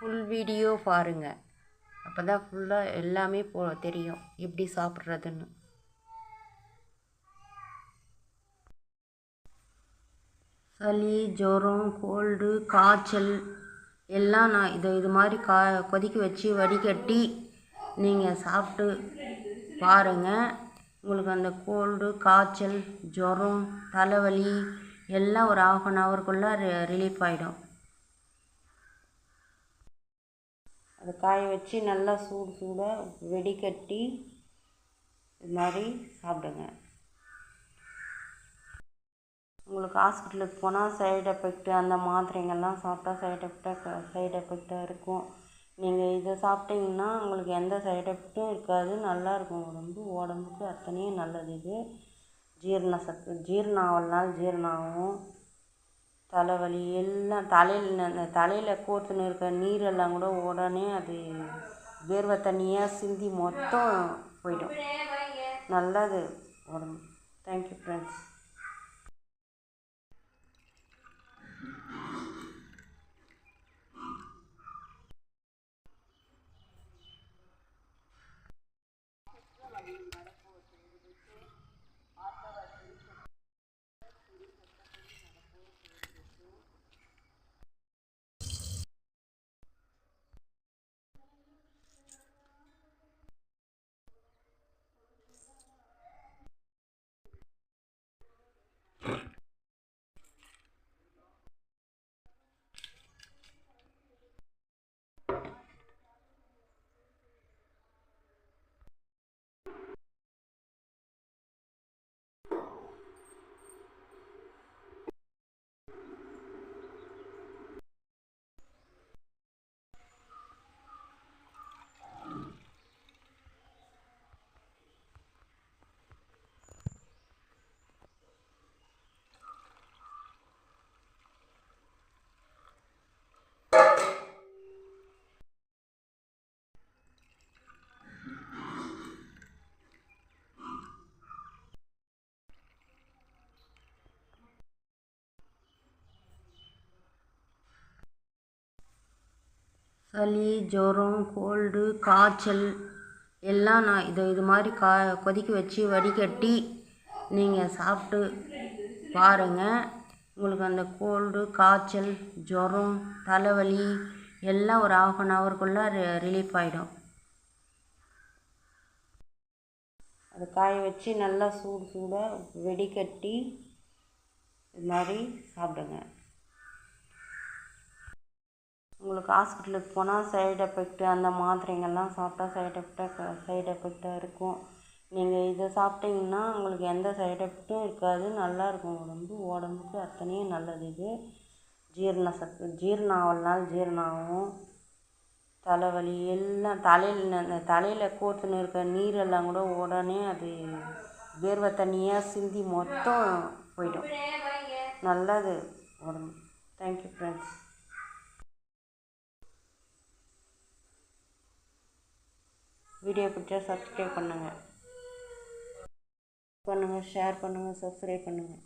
Full video பாருங்கள். அப்போ தான் ஃபுல்லாக எல்லாமே தெரியும் எப்படி சாப்பிட்றதுன்னு. சளி, ஜுரம், கோல்டு, காய்ச்சல் எல்லாம் நான் இது மாதிரி கொதிக்க வச்சு வடிகட்டி நீங்கள் சாப்பிட்டு பாருங்கள். உங்களுக்கு அந்த கோல்டு, காய்ச்சல், ஜுரம், தலைவலி எல்லாம் ஒரு 1/2 ஹவருக்குள்ளே ரிலீஃப் ஆகிடும். அதை காய வச்சு நல்லா சூடாக வெடிகட்டி இது மாதிரி சாப்பிடுங்க. உங்களுக்கு ஹாஸ்பிட்டலுக்கு போனால் சைடு எஃபெக்ட்டு அந்த மாத்திரைங்கள்லாம் சாப்பிட்டா சைடு எஃபெக்டாக இருக்கும். நீங்கள் இதை சாப்பிட்டீங்கன்னா உங்களுக்கு எந்த சைடு எஃபெக்ட்டும் இருக்காது. நல்லாயிருக்கும். உடம்புக்கு அத்தனையும் நல்லது. இது ஜீரணம் ஆகலனாலும் ஜீரணம் ஆகும். தலைவலி எல்லாம் தலையில் கோர்த்துன்னு இருக்க நீரெல்லாம் கூட உடனே அது வேர்வை தண்ணியாக சிந்தி மொத்தம் போயிடும். நல்லது உடம்பு. Thank you friends. சளி, ஜுரம், கோல்டு, காய்ச்சல் எல்லாம் நான் இது மாதிரி கொதிக்க வச்சு வடிகட்டி நீங்கள் சாப்பிட்டு பாருங்கள். உங்களுக்கு அந்த கோல்டு, காய்ச்சல், ஜுரம், தலைவலி எல்லாம் ஒரு 1/2 ஹவருக்குள்ளே ரிலீஃப் ஆகிடும். அதை காய வச்சு நல்லா சூடாக வெடிகட்டி இது மாதிரி சாப்பிடுங்க. உங்களுக்கு ஹாஸ்பிட்டலுக்கு போனால் சைடு எஃபெக்ட்டு அந்த மாத்திரைங்கள்லாம் சாப்பிட்டா சைடு எஃபெக்டாக இருக்கும். நீங்கள் இதை சாப்பிட்டீங்கன்னா உங்களுக்கு எந்த சைடு எஃபெக்ட்டும் இருக்காது. நல்லாயிருக்கும். உடம்புக்கு அத்தனையும் நல்லது. இது ஜீரணம் ஆகலனாலும் ஜீரணம் ஆகும். தலைவலி எல்லாம் தலையில் கோர்த்துன்னு இருக்க நீரெல்லாம் கூட உடனே அது வேர்வை தண்ணியாக சிந்தி மொத்தம் போயிடும். நல்லது உடம்பு. Thank you friends. வீடியோ பிடிச்சா சப்ஸ்கிரைப் பண்ணுங்கள், ஷேர் பண்ணுங்கள், சப்ஸ்கிரைப் பண்ணுங்கள்.